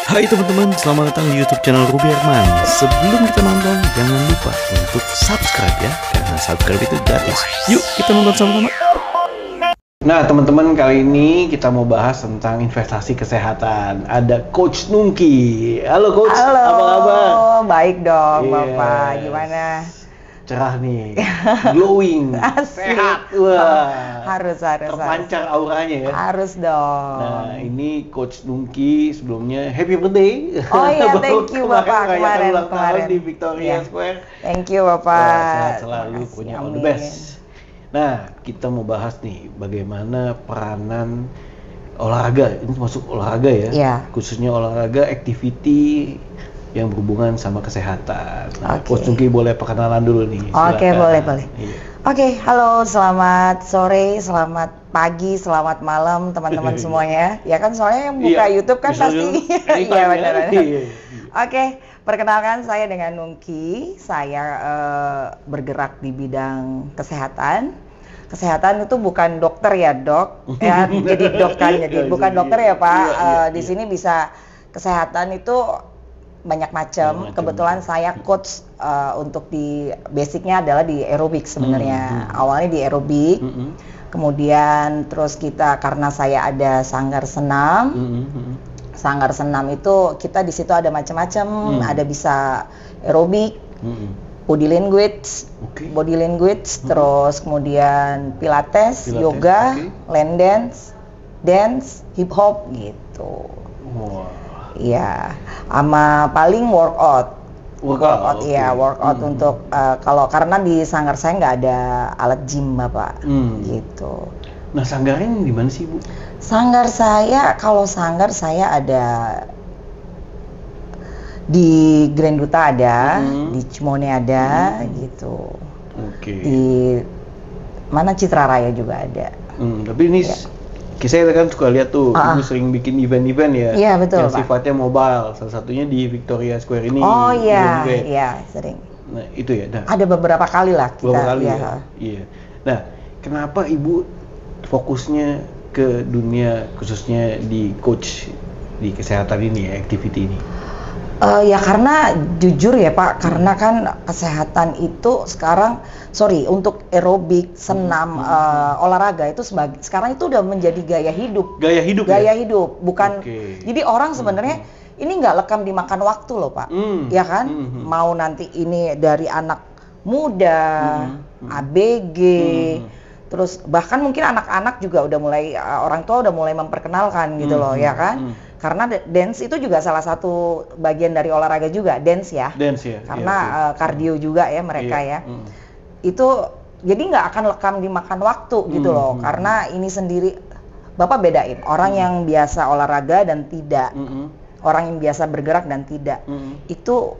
Hai teman-teman, selamat datang di YouTube channel Ruby Herman. Sebelum kita nonton, jangan lupa untuk subscribe ya, karena subscribe itu gratis. Yuk kita nonton sama-sama. Nah teman-teman, kali ini kita mau bahas tentang investasi kesehatan. Ada Coach Nungki. Halo Coach, Halo, apa kabar? baik dong Yes. Bapak, gimana? Cerah nih, glowing, Asli. sehat, wah. Harus. Terpancar auranya ya. Harus dong. Nah, ini Coach Nungki, sebelumnya happy birthday. Oh iya, Baru thank you Bapak, merayakan ulang tahun kemarin. di Victoria Iya. Square. Thank you Bapak. Wah, sehat selalu, Terima kasih, punya all the amin. best. Nah, kita mau bahas nih bagaimana peranan olahraga. Ini masuk olahraga ya. Iya. Khususnya olahraga activity yang berhubungan sama kesehatan. Nah, Oke. Coach Nungki boleh perkenalan dulu nih. Oke, silakan. boleh. Iya. Oke, halo, selamat sore, selamat pagi, selamat malam teman-teman semuanya. Ya kan soalnya yang buka Iya, YouTube kan bisa pasti. dulu. Iya Anytime, benar. ya. Iya. Oke, perkenalkan saya dengan Nungki. Saya bergerak di bidang kesehatan. Kesehatan itu bukan dokter ya dok, ya jadi dok kan, jadi bukan dokter ya Pak. Di sini bisa kesehatan itu banyak macam. Kebetulan saya coach untuk di basicnya adalah di aerobik sebenarnya. Awalnya di aerobik, kemudian terus kita karena saya ada sanggar senam. Sanggar senam itu kita di situ ada macam-macam, ada bisa aerobik, body language, body language, terus kemudian pilates, yoga, line dance, hip hop gitu. Wah. Iya, sama paling workout. Workout, Iya, oke. workout untuk kalau karena di sanggar saya nggak ada alat gym Bapak, gitu. Nah, sanggarnya di mana sih, Bu? Sanggar saya, kalau sanggar saya ada di Grand Duta ada, di Cimone ada, gitu. Oke. Di mana Citra Raya juga ada. Tapi ini saya kan suka lihat tuh, Ibu sering bikin event-event ya. Iya, betul, yang Pak. sifatnya mobile. Salah satunya di Victoria Square ini. Oh iya, juga ya. iya sering. Nah, itu ya. Nah, Ada beberapa kali lah kita. beberapa kali ya. ya. Iya. Nah, kenapa Ibu fokusnya ke dunia khususnya di coach di kesehatan ini ya, activity ini? Ya karena jujur ya Pak, karena kan kesehatan itu sekarang, untuk aerobik, senam, olahraga itu sekarang itu udah menjadi gaya hidup. Gaya hidup Gaya ya? hidup, bukan. Oke. Jadi orang sebenarnya ini nggak lekam dimakan waktu loh Pak, ya kan? Mau nanti ini dari anak muda, ABG. Terus bahkan mungkin anak-anak juga udah mulai, orang tua udah mulai memperkenalkan gitu loh, ya kan? Karena dance itu juga salah satu bagian dari olahraga juga, dance ya. Dance ya. Karena kardio juga ya mereka ya. Itu jadi nggak akan lekam dimakan waktu gitu loh. Karena ini sendiri, Bapak bedain orang yang biasa olahraga dan tidak. Orang yang biasa bergerak dan tidak. Itu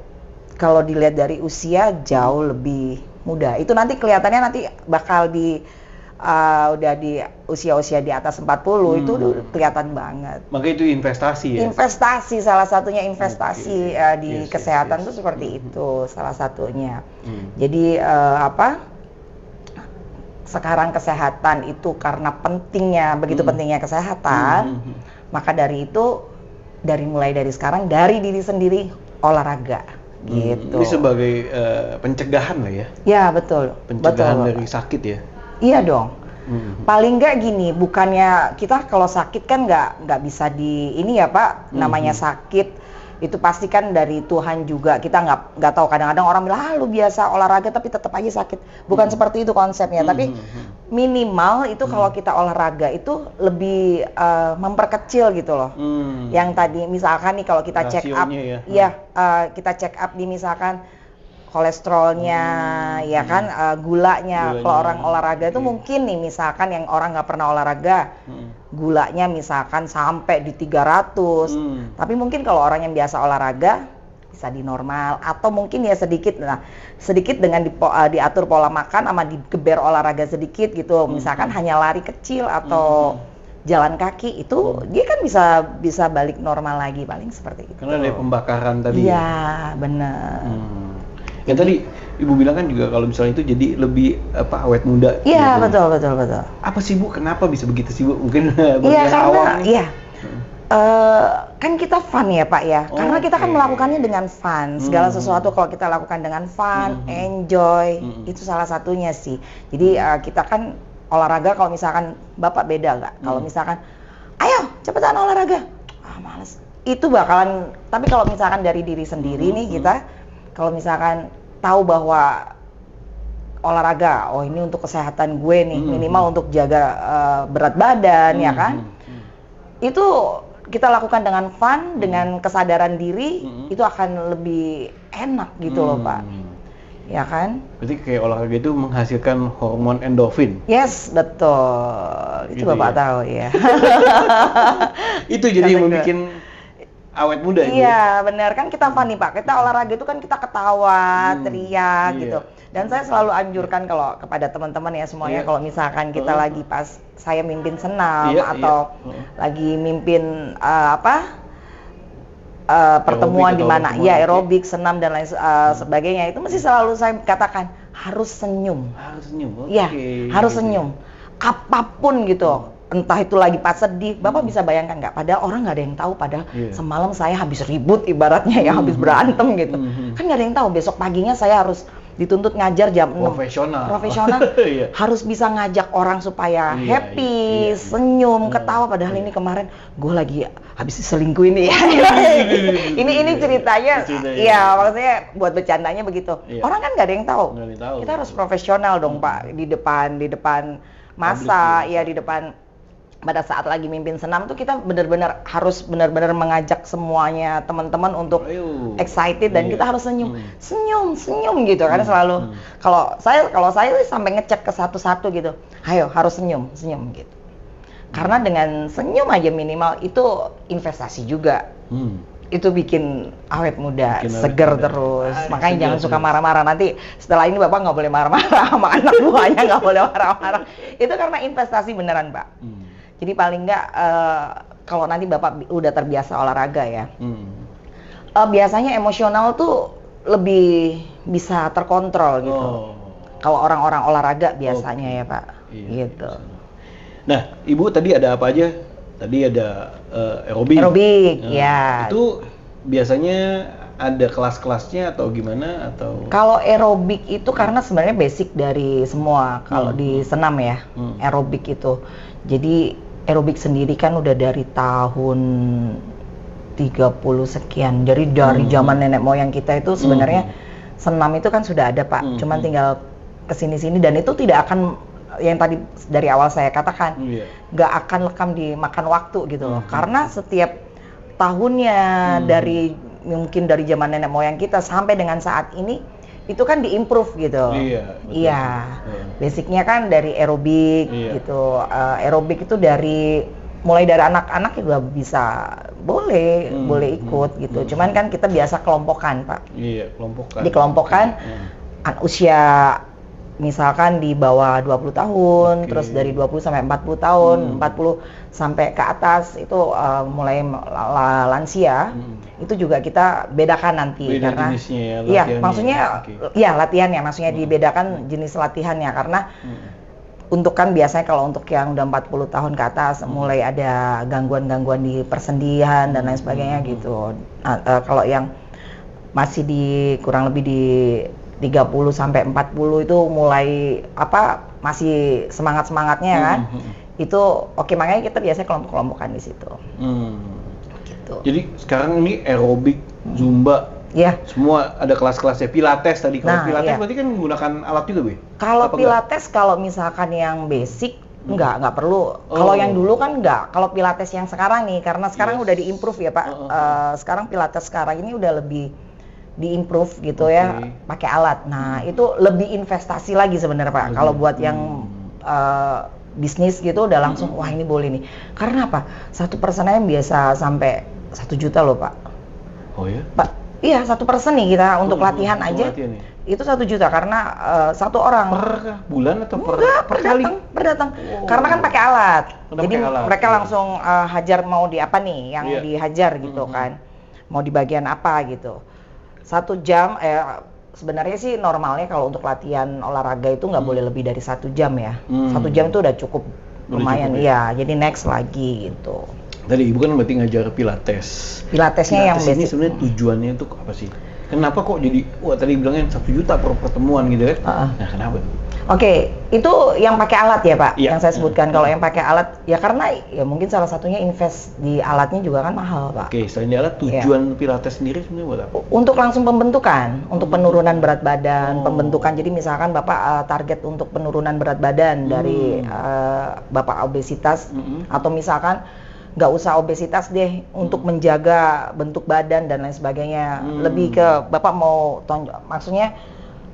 kalau dilihat dari usia jauh lebih muda. Itu nanti kelihatannya nanti bakal udah di usia-usia di atas 40 itu udah kelihatan banget. Maka itu investasi ya. Investasi, salah satunya investasi di Yes, kesehatan yes. tuh seperti itu salah satunya. Jadi sekarang kesehatan itu karena pentingnya, begitu pentingnya kesehatan, maka dari itu mulai dari sekarang dari diri sendiri olahraga gitu. Ini sebagai pencegahan lah ya. Ya betul. Pencegahan betul, dari sakit ya. Iya dong. Paling nggak gini, bukannya kita kalau sakit kan nggak bisa ini ya Pak, namanya sakit itu pasti kan dari Tuhan juga. Kita nggak tahu, kadang-kadang orang bilang lu biasa olahraga tapi tetap aja sakit. Bukan seperti itu konsepnya, tapi minimal itu kalau kita olahraga itu lebih memperkecil gitu loh. Yang tadi misalkan nih kalau kita check up, ya. Kita check up di misalkan kolesterolnya, ya kan, gulanya. Kalau orang olahraga itu mungkin nih, misalkan yang orang nggak pernah olahraga, gulanya misalkan sampai di 300. Tapi mungkin kalau orang yang biasa olahraga bisa di normal, atau mungkin ya sedikit dengan diatur pola makan sama digeber olahraga sedikit gitu. Misalkan hanya lari kecil atau jalan kaki, itu dia kan bisa balik normal lagi, paling seperti itu. Karena ada pembakaran tadi. Iya, benar. Yang tadi Ibu bilang kan juga kalau misalnya itu jadi lebih awet muda. Iya, gitu. betul. Apa sih Bu? Kenapa bisa begitu sih Bu? Mungkin bagi Iya, yang karena awam nih. iya. Kan kita fun ya Pak ya, karena kita kan Oke. melakukannya dengan fun. Segala sesuatu kalau kita lakukan dengan fun, enjoy, itu salah satunya sih. Jadi kita kan olahraga, kalau misalkan Bapak beda nggak? Kalau misalkan, ayo cepetan olahraga, males. Itu bakalan, tapi kalau misalkan dari diri sendiri nih kita, kalau misalkan tahu bahwa olahraga, oh ini untuk kesehatan gue nih, minimal untuk jaga berat badan ya kan, itu kita lakukan dengan fun, dengan kesadaran diri, itu akan lebih enak gitu loh Pak, ya kan? Berarti kayak olahraga itu menghasilkan hormon endorfin. Yes, betul. Itu Gitu Bapak ya? tahu ya. Itu jadi yang Kata gue. membuat awet muda ya. Iya, benar kan kita fun nih Pak. Kita olahraga itu kan kita ketawa, teriak iya. gitu. Dan saya selalu anjurkan kalau kepada teman-teman ya semuanya, kalau misalkan kita lagi pas saya mimpin senam atau lagi mimpin pertemuan di mana ya aerobik, senam dan lain sebagainya, itu mesti selalu saya katakan harus senyum. Harus senyum. Iya, harus senyum. Apapun gitu. Entah itu lagi pas sedih, Bapak bisa bayangkan nggak? Padahal orang nggak ada yang tahu, padahal semalam saya habis ribut ibaratnya ya, habis berantem gitu. Kan nggak ada yang tahu, besok paginya saya harus dituntut ngajar jam 6. Profesional. Iya. Harus bisa ngajak orang supaya happy, senyum, ketawa. Padahal ini kemarin gue lagi habis diselingkuhin nih. Ini ceritanya, ya maksudnya buat bercandanya begitu. Orang kan nggak ada yang tahu. Kita harus profesional dong Pak, di depan masa, ya di depan. Pada saat lagi mimpin senam tuh kita benar-benar harus benar-benar mengajak semuanya teman-teman untuk excited, dan kita harus senyum gitu kan selalu. Kalau saya sampai ngecek ke satu-satu gitu, ayo harus senyum gitu. Karena dengan senyum aja minimal itu investasi juga. Itu bikin awet muda, seger terus. Makanya jangan suka marah-marah. Nanti setelah ini Bapak nggak boleh marah-marah sama anak buahnya, nggak boleh marah-marah. Itu karena investasi beneran Pak. Jadi paling nggak kalau nanti Bapak udah terbiasa olahraga ya, biasanya emosional tuh lebih bisa terkontrol gitu. Kalau orang-orang olahraga biasanya ya Pak, gitu. Nah, Ibu tadi ada apa aja? Tadi ada aerobik. Ya. Itu biasanya ada kelas-kelasnya atau gimana atau? Kalau aerobik itu karena sebenarnya basic dari semua kalau di senam ya, aerobik itu. Jadi aerobik sendiri kan udah dari tahun 30 sekian. Dari zaman nenek moyang kita itu sebenarnya senam itu kan sudah ada Pak. Cuman tinggal kesini-sini, dan itu tidak akan, yang tadi dari awal saya katakan, nggak akan lekam dimakan waktu gitu loh. Karena setiap tahunnya mungkin dari zaman nenek moyang kita sampai dengan saat ini itu kan diimprove gitu. Iya. Basicnya kan dari aerobik gitu. Aerobik itu mulai dari anak-anak juga bisa boleh ikut gitu. Cuman kan kita biasa kelompokan Pak. Iya, kelompokan. Dikelompokkan usia misalkan di bawah 20 tahun, terus dari 20 sampai 40 tahun, 40 sampai ke atas itu mulai lansia. Itu juga kita bedakan nanti. Beda karena jenisnya ya, iya, maksudnya iya latihannya, maksudnya dibedakan jenis latihannya, karena untuk kan biasanya kalau untuk yang udah 40 tahun ke atas mulai ada gangguan-gangguan di persendian dan lain sebagainya gitu. Kalau yang masih di kurang lebih di 30 sampai 40 itu mulai masih semangat-semangatnya kan. Itu makanya kita biasanya kelompok-kelompokan di situ. Gitu. Jadi sekarang ini aerobik, zumba, semua ada kelas-kelasnya. Pilates tadi, kalau pilates berarti kan menggunakan alat juga, Bu? Kalau pilates kalau misalkan yang basic nggak perlu. Kalau yang dulu kan nggak. Kalau pilates yang sekarang nih, karena sekarang udah diimprove ya Pak. Sekarang pilates sekarang ini udah lebih diimprove gitu ya, pakai alat. Nah itu lebih investasi lagi sebenarnya Pak. Kalau buat yang bisnis gitu udah langsung wah ini boleh nih. Karena apa? Satu personanya biasa sampai 1 juta loh Pak. Oh ya? Pak, iya 1 person nih kita untuk latihan aja. Itu 1 juta karena satu orang. Per bulan atau per kali? Per datang. Karena kan pakai alat. Jadi mereka langsung hajar mau di apa nih yang dihajar gitu kan. Mau di bagian apa gitu. 1 jam, sebenarnya sih normalnya kalau untuk latihan olahraga itu nggak boleh lebih dari 1 jam ya. 1 jam itu udah cukup lumayan, iya. Jadi next lagi gitu. Tadi ibu kan berarti ngajar pilates. Pilatesnya yang Pilates ini basic. sebenarnya tujuannya untuk apa sih? Kenapa kok jadi, wah tadi bilangnya 1 juta per pertemuan gitu kan? Nah kenapa tuh? Oke, itu yang pakai alat ya Pak, Iya. yang saya sebutkan. Kalau yang pakai alat, ya karena ya mungkin salah satunya invest di alatnya juga kan mahal Pak. Oke, selain di alat, tujuan pilates sendiri sebenarnya buat apa? Untuk langsung pembentukan, untuk penurunan berat badan, pembentukan. Jadi misalkan Bapak target untuk penurunan berat badan dari Bapak obesitas, atau misalkan nggak usah obesitas deh, untuk menjaga bentuk badan dan lain sebagainya. Lebih ke Bapak mau maksudnya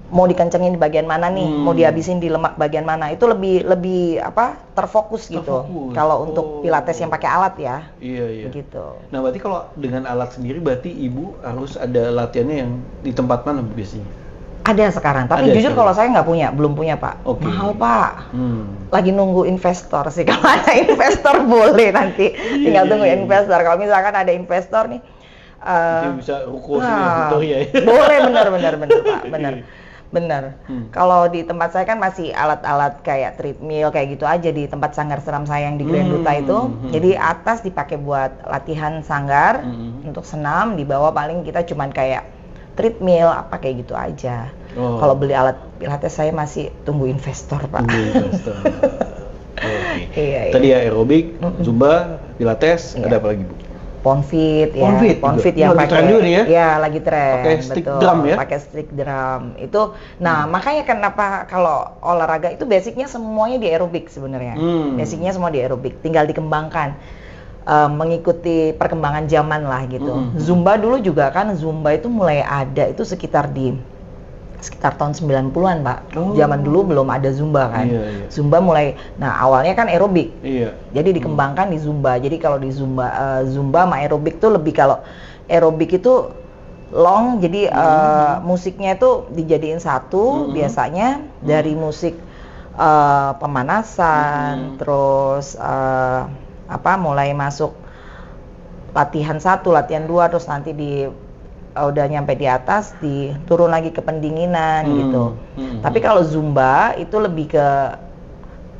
mau dikencengin di bagian mana nih, mau dihabisin di lemak bagian mana, itu lebih apa, terfokus gitu. Kalau untuk pilates yang pakai alat ya. Iya. Gitu. Nah berarti kalau dengan alat sendiri berarti ibu harus ada latihannya yang di tempat mana biasanya? Ada sekarang, tapi Ada jujur sekarang. kalau saya nggak punya, belum punya Pak. Oke. Mahal Pak. Lagi nunggu investor sih. Kalau ada investor boleh nanti. Tinggal tunggu investor. Kalau misalkan ada investor nih, Jadi bisa ruko sini Victoria ya. boleh, bener Pak, bener. Kalau di tempat saya kan masih alat-alat kayak treadmill kayak gitu aja di tempat sanggar senam saya yang di Grand Duta itu. Jadi atas dipakai buat latihan sanggar untuk senam, di bawah paling kita cuman kayak treadmill apa kayak gitu aja. Kalau beli alat pilates saya masih tunggu investor Pak. Iya. Tadi ya aerobik, zumba, pilates, ada apa lagi Bu? Ponfit ya, Ponfit yang lagi pakai, tren juga nih ya? Ya lagi tren, Pakai stick betul. drum ya? Pakai stick drum itu, nah makanya kenapa kalau olahraga itu basicnya semuanya di aerobik sebenarnya, basicnya semua di aerobik, tinggal dikembangkan, mengikuti perkembangan zaman lah gitu. Zumba dulu juga kan, Zumba itu mulai ada itu sekitar tahun 90-an Pak. Zaman dulu belum ada Zumba kan. Iya. Zumba mulai, nah awalnya kan aerobik. Iya. Jadi dikembangkan di Zumba. Jadi kalau di Zumba sama aerobik tuh lebih, kalau aerobik itu long, jadi musiknya itu dijadiin satu biasanya, dari musik pemanasan, terus mulai masuk latihan 1, latihan 2, terus nanti udah nyampe di atas, turun lagi ke pendinginan gitu. Tapi kalau Zumba itu lebih ke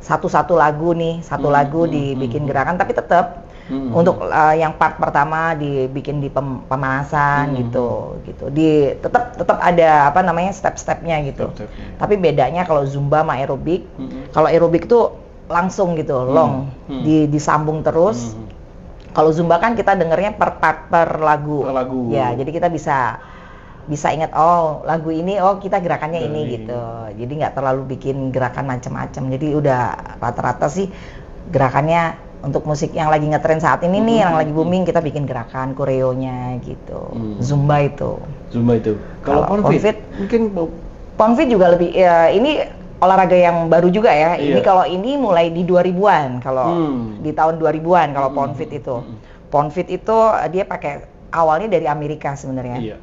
satu lagu nih, lagu dibikin gerakan, tapi tetap untuk yang part pertama dibikin di pemanasan gitu. Tetap ada apa namanya step-stepnya gitu. Tapi bedanya kalau Zumba sama aerobik, kalau aerobik tuh langsung gitu, long, disambung terus. Kalau Zumba kan kita dengernya per lagu. Ya, jadi kita bisa ingat, oh lagu ini, oh kita gerakannya ini gitu. Jadi nggak terlalu bikin gerakan macam-macam. Jadi udah rata-rata sih gerakannya untuk musik yang lagi ngetren saat ini nih, yang lagi booming, kita bikin gerakan koreonya gitu. Zumba itu. Kalau Ponfit mungkin Ponfit juga lebih, ya ini olahraga yang baru juga ya. Ini kalau ini mulai di 2000-an, kalau di tahun 2000-an kalau Ponfit itu. Ponfit itu dia pakai, awalnya dari Amerika sebenarnya. Iya.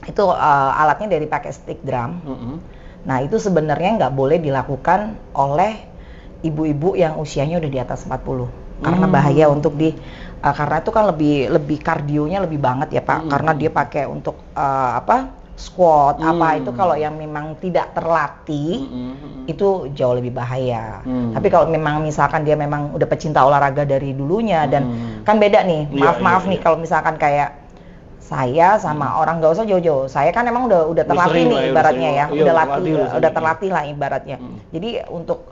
Itu alatnya dari pakai stick drum. Nah, itu sebenarnya nggak boleh dilakukan oleh ibu-ibu yang usianya udah di atas 40. Karena bahaya untuk karena itu kan lebih kardionya lebih banget ya, Pak. Karena dia pakai untuk squat itu kalau yang memang tidak terlatih itu jauh lebih bahaya. Tapi kalau memang misalkan dia memang udah pecinta olahraga dari dulunya, dan kan beda nih, maaf nih kalau misalkan kayak saya sama orang, nggak usah jauh-jauh, saya kan emang udah terlatih nih ibaratnya ya, udah terlatih lah ibaratnya. Jadi untuk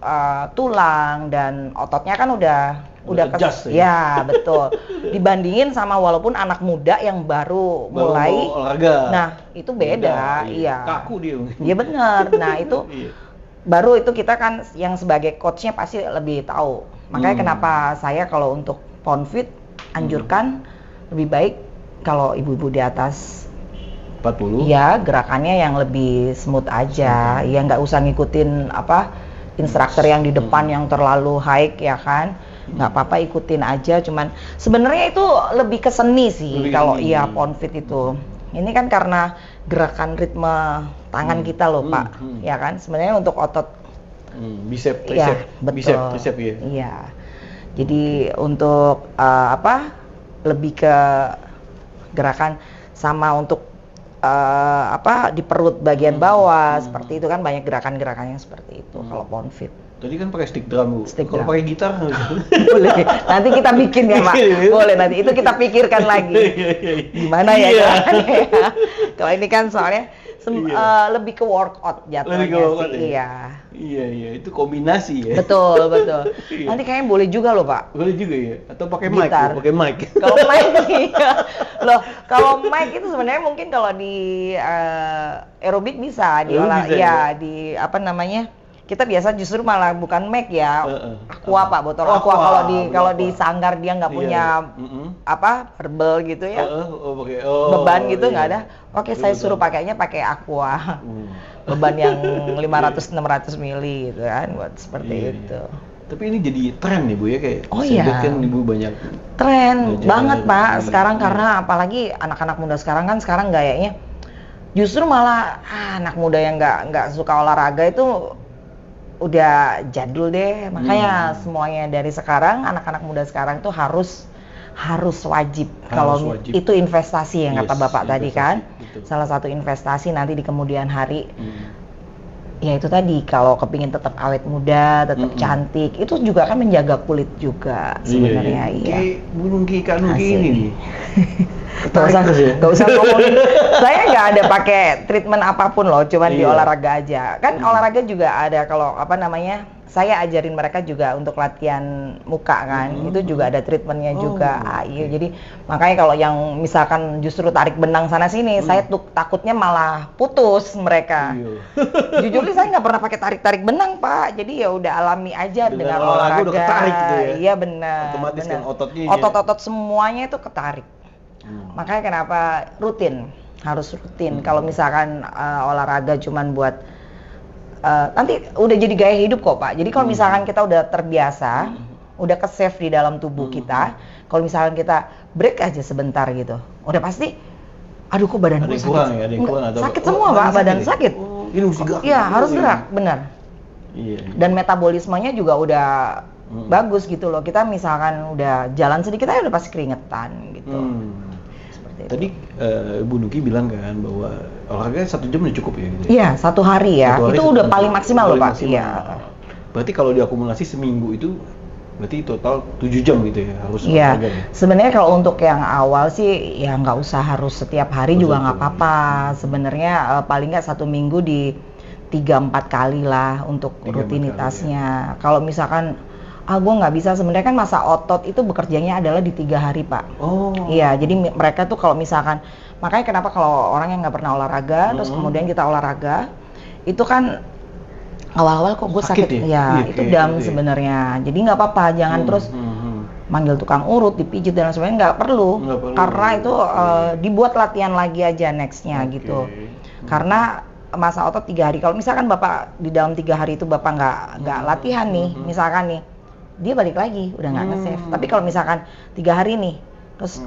tulang dan ototnya kan udah ya betul. Dibandingin sama walaupun anak muda yang baru mulai olahraga. Nah, itu beda. Iya. Kaku dia. Iya benar. Nah, itu baru itu kita kan yang sebagai coachnya pasti lebih tahu. Makanya kenapa saya kalau untuk Ponfit anjurkan lebih baik kalau ibu-ibu di atas 40. Ya, gerakannya yang lebih smooth aja. Ya nggak usah ngikutin instruktur yang di depan yang terlalu high ya kan. Nggak apa-apa, ikutin aja, cuman sebenarnya itu lebih ke seni sih kalau Ponfit itu. Ini kan karena gerakan ritme tangan kita loh Pak, ya kan, sebenarnya untuk otot bicep, tricep, ya, betul. bicep, tricep ya. Iya. Jadi untuk lebih ke gerakan sama untuk di perut bagian bawah seperti itu kan, banyak gerakan-gerakan yang seperti itu kalau Ponfit. Tadi kan pakai stick drum, Bu. Stick Kalau drum. pakai gitar nggak bisa. Boleh. Nanti kita bikin ya, Pak. Boleh, nanti itu kita pikirkan lagi. Gimana ya? Iya. Kalau ini kan soalnya lebih ke workout jatuhnya Lebih ke workout, sih. ya? Iya, itu kombinasi ya. Betul. Iya. Nanti kayaknya boleh juga loh, Pak. Boleh juga ya. Atau pakai mic, Gitar. Bu, pakai mic. Kalau mic iya. Loh, kalau mic itu sebenarnya mungkin kalau di aerobik bisa diolah Bisa, ya di apa namanya? Kita biasa justru malah bukan mic ya. Aqua, Pak, botol Oh, aqua aqua, kalau aqua. di sanggar dia nggak Iya, punya apa? Herbal gitu ya. Pakai Beban gitu iya. nggak ada. Oke, saya Betul. suruh pakainya pakai aqua. Beban yang 500-600 mili gitu kan buat seperti Iya, itu. Tapi ini jadi tren nih, Bu ya, kayak Oh, saya iya. lihat kan Ibu banyak Tren belajar banget, Pak, aerobik. sekarang karena apalagi anak-anak muda sekarang kan sekarang gayanya justru malah anak muda yang nggak suka olahraga itu udah jadul deh. Makanya semuanya dari sekarang anak-anak muda sekarang tuh harus wajib. Kalau wajib. itu investasi yang kata Yes, Bapak tadi kan. betul. Salah satu investasi nanti di kemudian hari. Ya itu tadi kalau kepingin tetap awet muda, tetap cantik, itu juga kan menjaga kulit juga sebenarnya. Iya. Kayak Bu Nungki, Kak Nungki Asik. ini nih. Gak usah ngomongin. Saya nggak ada pakai treatment apapun loh, cuman di Iya. olahraga aja. Kan olahraga juga ada kalau apa namanya, saya ajarin mereka juga untuk latihan muka kan, itu juga ada treatmentnya juga. Iya, jadi makanya kalau yang misalkan justru tarik benang sana sini, saya tuh takutnya malah putus mereka. Iya. Jujur nih saya nggak pernah pakai tarik benang, Pak. Jadi ya udah alami aja dengan olahraga olahraga. udah ketarik gitu ya? Iya benar. Otomatis benar. kan ototnya ya. Otot-otot semuanya itu ketarik. Makanya kenapa rutin, harus rutin. Kalau misalkan olahraga cuman buat nanti udah jadi gaya hidup kok, Pak. Jadi kalau misalkan kita udah terbiasa, udah ke-save di dalam tubuh kita, kalau misalkan kita break aja sebentar gitu, udah pasti aduh kok badan Ada gue yang sakit. kurang ya, ada yang Nggak, kurang atau sakit semua, Pak, badan sakit. Ini mesti gerak. Iya, harus gerak, benar. Iya. Dan metabolismenya juga udah bagus gitu loh. Kita misalkan udah jalan sedikit aja udah pasti keringetan gitu. Seperti itu. Tadi Bu Nuki bilang kan bahwa olahraga 1 jam udah cukup ya gitu. Iya, 1 hari ya. 1 hari Itu 1 udah jam. paling maksimal loh, Paling Pak. maksimal. Iya. Berarti kalau diakumulasi seminggu itu berarti total 7 jam gitu ya harus Iya, olahraga ya. sebenarnya kalau untuk yang awal sih ya nggak usah harus setiap hari juga nggak apa-apa. Sebenarnya paling nggak 1 minggu di 3-4 kali lah untuk 3-4 rutinitasnya. Kalau misalkan gue nggak bisa, sebenarnya kan masa otot itu bekerjanya adalah di 3 hari, Pak. Oh. Iya, jadi mereka tuh kalau misalkan, makanya kenapa kalau orang yang nggak pernah olahraga, terus kemudian kita olahraga, itu kan awal-awal kok gue sakit, Sakit ya? ya Iya, itu kayak dam gitu ya? sebenarnya. Jadi nggak apa-apa, jangan terus manggil tukang urut, dipijit dan lain sebagainya, nggak perlu. Nggak perlu. Karena itu dibuat latihan lagi aja nextnya gitu. Karena masa otot 3 hari. Kalau misalkan Bapak di dalam 3 hari itu Bapak nggak latihan nih, misalkan nih, dia balik lagi udah nggak nge-save. Tapi kalau misalkan 3 hari nih, terus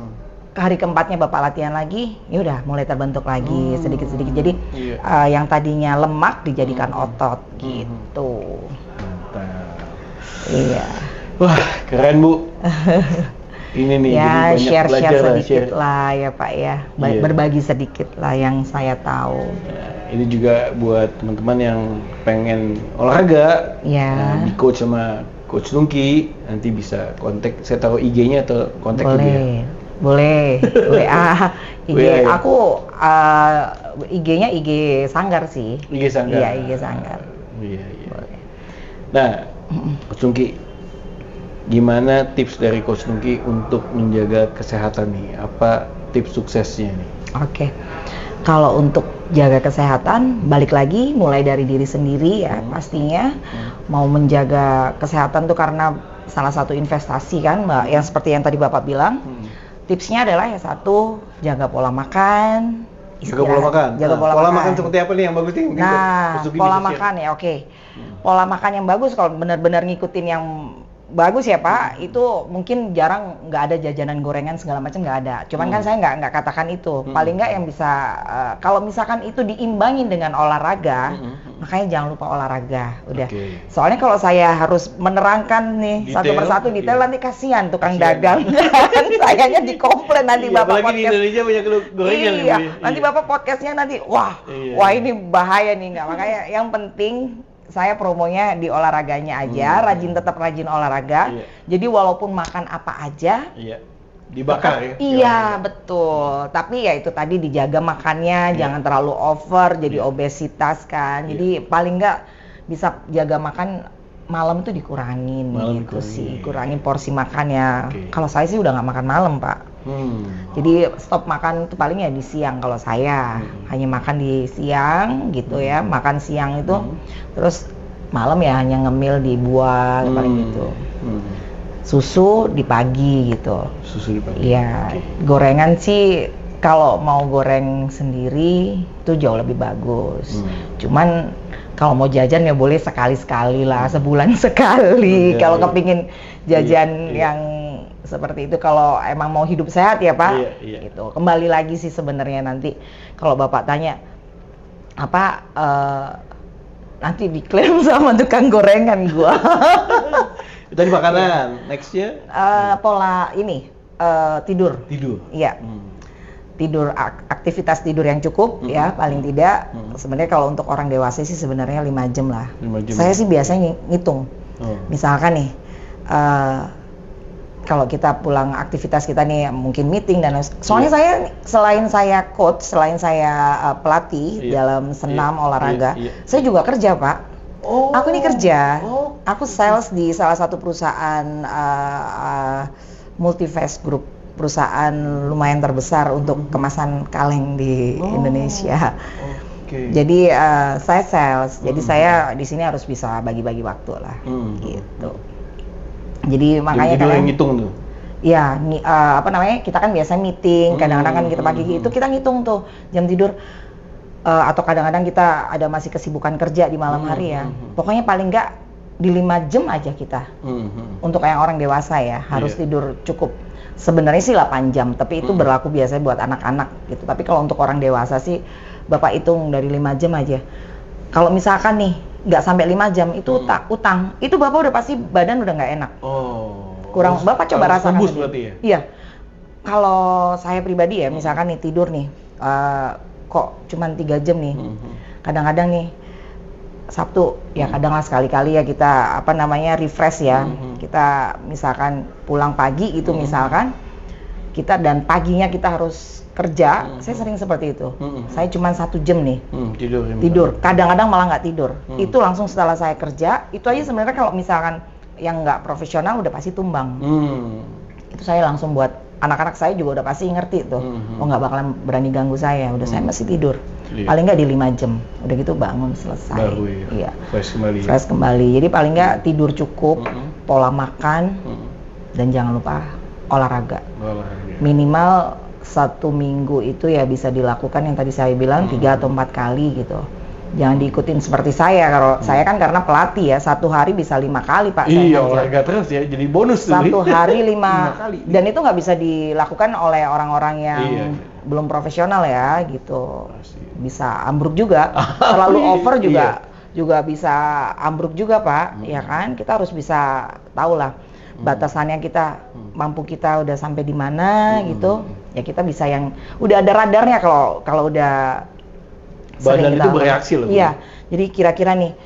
hari keempatnya Bapak latihan lagi, ya udah mulai terbentuk lagi sedikit-sedikit. Jadi yang tadinya lemak dijadikan otot gitu. Mantap. Iya. Wah, keren Bu. Ini nih, Ya, jadi banyak share belajar lah, sedikit share. lah ya Pak ya. Iya. Berbagi sedikit lah yang saya tahu. Ini juga buat teman-teman yang pengen olahraga, Ya. di coach sama Coach Nungki, nanti bisa kontak, saya taruh IG-nya atau kontak juga ya. Boleh. WA. IG WA, ya? aku IG-nya IG Sanggar sih. IG Sanggar. Iya, IG Sanggar. Iya. Boleh. Nah, Coach Nungki, gimana tips dari Coach Nungki untuk menjaga kesehatan nih? Apa tips suksesnya nih? Oke. Kalau untuk jaga kesehatan, balik lagi mulai dari diri sendiri ya pastinya. Mau menjaga kesehatan tuh karena salah satu investasi kan, Mbak. Yang seperti yang tadi Bapak bilang. Tipsnya adalah ya satu, jaga pola makan. Jaga pola makan. Jaga Nah, pola pola makan. makan seperti apa nih yang bagus nih? Mungkin Nah, Coach Nungki pola bisa share. makan ya oke. Pola makan yang bagus kalau benar-benar ngikutin yang bagus ya Pak, itu mungkin jarang nggak ada jajanan gorengan segala macam nggak ada. Cuman kan saya nggak katakan itu. Paling nggak yang bisa kalau misalkan itu diimbangin dengan olahraga, makanya jangan lupa olahraga. Udah. Oke. Soalnya kalau saya harus menerangkan nih satu Detail, persatu detail iya. nanti kasihan tukang Kasihan. dagang. Sayanya dikomplain nanti Iya, Bapak apalagi di podcast. Indonesia banyak gorengan Iya, ya, Bu, ya? nanti Iya. Bapak podcastnya nanti, wah Iya. ini bahaya nih nggak. Makanya yang penting saya promonya di olahraganya aja, tetap rajin olahraga. Iya. Jadi walaupun makan apa aja, Iya. Dibakar ya. iya betul. Tapi ya itu tadi dijaga makannya, jangan terlalu over, jadi obesitas kan. Jadi paling nggak bisa jaga makan malam itu dikurangin gitu sih, kurangin porsi makannya. Kalau saya sih udah nggak makan malam Pak. Jadi stop makan itu paling ya di siang kalau saya hanya makan di siang gitu ya, makan siang itu terus malam ya hanya ngemil di buah paling gitu. Susu di pagi gitu. Susu di pagi. Iya, gorengan sih kalau mau goreng sendiri itu jauh lebih bagus. Cuman kalau mau jajan ya boleh sekali-sekali lah, sebulan sekali. Kalau kepingin jajan yang seperti itu, kalau emang mau hidup sehat ya Pak, gitu. Kembali lagi sih sebenarnya nanti kalau Bapak tanya apa, nanti diklaim sama tukang gorengan gua. Tadi makanan, nextnya? Pola ini tidur. Tidur. Iya. Tidur, aktivitas tidur yang cukup ya paling tidak. Sebenarnya kalau untuk orang dewasa sih sebenarnya 5 jam lah. 5 jam. Saya sih biasanya ngitung. Misalkan nih kalau kita pulang aktivitas kita nih mungkin meeting dan soalnya saya selain saya coach, selain saya pelatih dalam senam olahraga, saya juga kerja Pak. Aku ini kerja. Aku sales di salah satu perusahaan Multivest Group, perusahaan lumayan terbesar untuk kemasan kaleng di Indonesia. Jadi saya sales, jadi saya di sini harus bisa bagi-bagi waktu lah, gitu. Jadi makanya kalian ngitung tuh. Ya, apa namanya? Kita kan biasa meeting, kadang-kadang kan kita pagi itu kita ngitung tuh jam tidur. Atau kadang-kadang kita ada masih kesibukan kerja di malam hari ya. Pokoknya paling nggak di 5 jam aja kita. Untuk yang orang dewasa ya harus tidur cukup. Sebenarnya sih 8 jam, tapi itu berlaku biasanya buat anak-anak gitu. Tapi kalau untuk orang dewasa sih Bapak hitung dari 5 jam aja. Kalau misalkan nih nggak sampai 5 jam itu utang, itu Bapak udah pasti badan udah nggak enak. Kurang, Bapak coba rasakan. Tembus berarti ya? Iya. Kalau saya pribadi ya, misalkan nih tidur nih, kok cuman 3 jam nih. Kadang-kadang nih Sabtu ya kadanglah sekali-kali ya kita apa namanya refresh ya. Kita misalkan pulang pagi itu misalkan kita dan paginya kita harus kerja. Saya sering seperti itu. Saya cuma 1 jam nih tidur. Kadang-kadang malah nggak tidur. Itu langsung setelah saya kerja. Itu aja sebenarnya kalau misalkan yang nggak profesional udah pasti tumbang. Itu saya langsung buat anak-anak saya juga udah pasti ngerti tuh. Oh nggak bakalan berani ganggu saya. Udah saya masih tidur. Paling nggak di 5 jam. Udah gitu bangun selesai. Baru ya. Fresh kembali. Jadi paling nggak tidur cukup, pola makan, dan jangan lupa olahraga. Minimal 1 minggu itu ya bisa dilakukan yang tadi saya bilang 3 atau 4 kali gitu. Jangan diikutin seperti saya. Kalau saya kan karena pelatih ya, 1 hari bisa 5 kali Pak. Iya, olahraga terus ya, jadi bonus tuh. 1 hari 5 kali. Dan itu nggak bisa dilakukan oleh orang-orang yang belum profesional ya gitu. Bisa ambruk juga. Terlalu over juga bisa ambruk juga Pak. Ya kan? Kita harus bisa tahu lah batasannya kita, mampu kita udah sampai di mana gitu. Ya kita bisa yang udah ada radarnya kalau udah badan itu bereaksi loh. Iya, jadi kira-kira nih,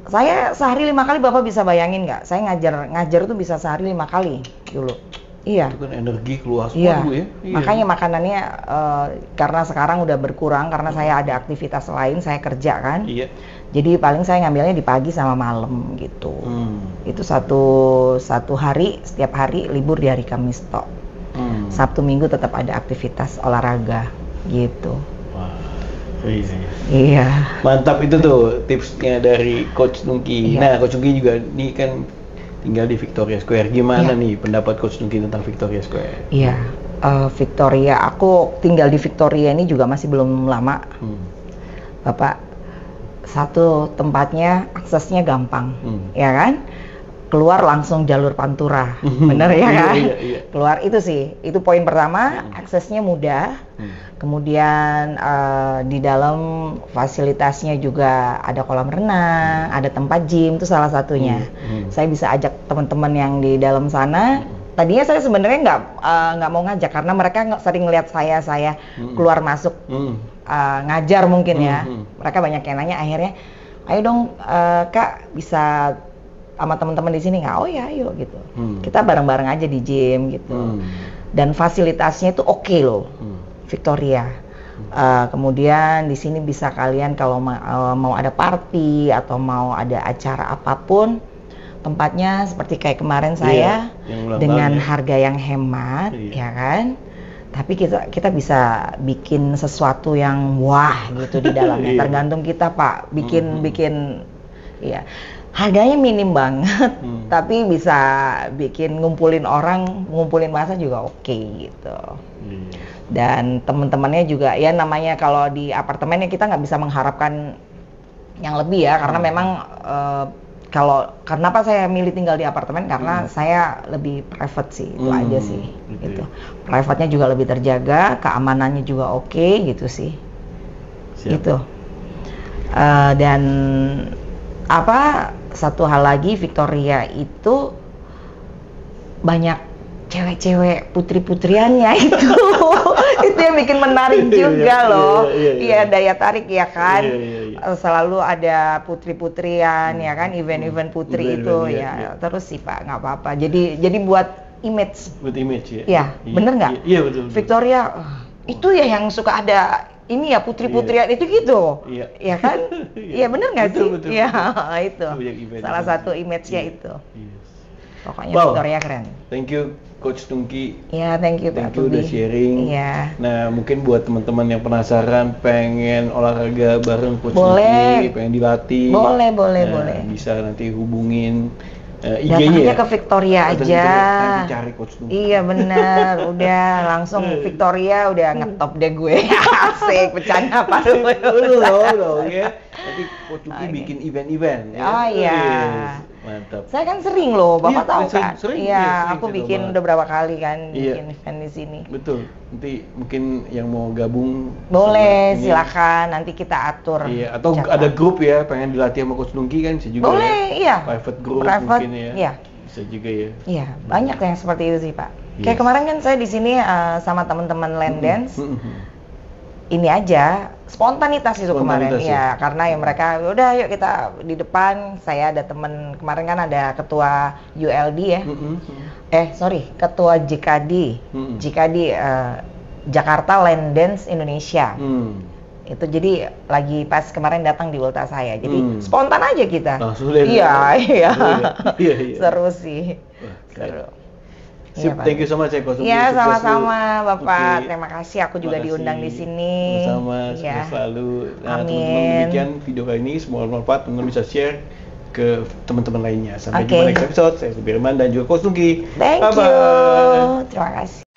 saya sehari 5 kali Bapak bisa bayangin nggak? Saya ngajar tuh bisa sehari 5 kali dulu. Iya. Itu kan energi keluar semua Bu ya. Makanya makanannya karena sekarang udah berkurang karena saya ada aktivitas lain, saya kerja kan. Iya. Jadi paling saya ngambilnya di pagi sama malam gitu. Itu satu hari, setiap hari libur di hari Kamis tok. Sabtu Minggu tetap ada aktivitas olahraga gitu. Iya. Mantap itu tuh tipsnya dari Coach Nungki. Nah, Coach Nungki juga nih kan tinggal di Victoria Square. Gimana nih pendapat Coach Nungki tentang Victoria Square? Iya, Victoria. Aku tinggal di Victoria ini juga masih belum lama. Bapak, satu tempatnya aksesnya gampang, ya kan? Keluar langsung jalur Pantura, bener ya kan? Iya. Keluar itu sih, itu poin pertama, aksesnya mudah. Kemudian di dalam fasilitasnya juga ada kolam renang, ada tempat gym, itu salah satunya. Saya bisa ajak teman-teman yang di dalam sana. Tadinya saya sebenarnya nggak mau ngajak karena mereka sering ngeliat saya keluar masuk ngajar mungkin ya. Mereka banyak yang nanya, akhirnya ayo dong Kak bisa sama teman-teman di sini nggak? Oh ya, ayo gitu. Kita bareng-bareng aja di gym gitu. Dan fasilitasnya itu oke loh, Victoria. Kemudian di sini bisa kalian kalau mau ada party atau mau ada acara apapun, tempatnya seperti kayak kemarin saya dengan harga yang hemat, ya kan? Tapi kita bisa bikin sesuatu yang wah gitu di dalamnya. Tergantung kita Pak, bikin ya. Harganya minim banget, tapi bisa bikin ngumpulin orang, ngumpulin masa juga oke gitu. Dan teman-temannya juga ya namanya kalau di apartemennya kita nggak bisa mengharapkan yang lebih ya, karena memang kenapa saya milih tinggal di apartemen karena saya lebih private sih, itu aja sih gitu. Private-nya juga lebih terjaga, keamanannya juga oke gitu sih. Gitu. Dan satu hal lagi, Victoria itu banyak cewek-cewek putri-putriannya itu. Itu yang bikin menarik juga loh. Iya, daya tarik ya kan. Selalu ada putri-putrian ya kan, event-event putri itu ya. Terus sih Pak, nggak apa-apa. Jadi buat image. Buat image ya. Iya, bener nggak? Iya betul. Victoria itu ya yang suka ada ini ya putri-putrian itu gitu, ya kan? Iya bener nggak sih? Iya itu salah satu image-nya itu. Pokoknya Victoria keren. Thank you Coach Tungki. Iya, thank you udah sharing. Iya. Nah mungkin buat teman-teman yang penasaran pengen olahraga bareng Coach Tungki, pengen dilatih. Boleh. Bisa nanti hubungin IG-nya ya? Ke Victoria aja. Nanti cari Coach Tungki. Iya benar, udah langsung Victoria udah ngetop deh gue. Asik, bercanda apa lu? Udah, ya. Nanti Coach Tungki bikin event-event ya. Oh iya. Mantap. Saya kan sering loh, Bapak tahu kan? Iya, aku bikin udah berapa kali kan bikin event di sini. Betul. Nanti mungkin yang mau gabung boleh, silakan. Nanti kita atur. Iya, atau ada grup ya, pengen dilatih sama Coach Tungki kan bisa juga. Boleh, iya. Private group mungkin ya. Iya. Bisa juga ya. Iya, banyak yang seperti itu sih, Pak. Kayak kemarin kan saya di sini sama teman-teman Land Dance. Ini aja spontanitas itu kemarin ya, karena ya mereka udah yuk kita di depan. Saya ada temen kemarin kan ada ketua ULD ya, ketua JKD, Jakarta Land Dance Indonesia. Itu jadi lagi pas kemarin datang di ulta saya, jadi spontan aja kita. Iya. Seru sih. Seru. Sip, thank you so much ya Coach. Iya, sama-sama Bapak. Terima kasih, aku juga diundang di sini. Sama, selalu. Nah, teman-teman demikian video kali ini, semoga bermanfaat, teman-teman bisa share ke teman-teman lainnya. Sampai jumpa next episode. Saya Subirman dan juga Coach Tungki. Thank you. Terima kasih.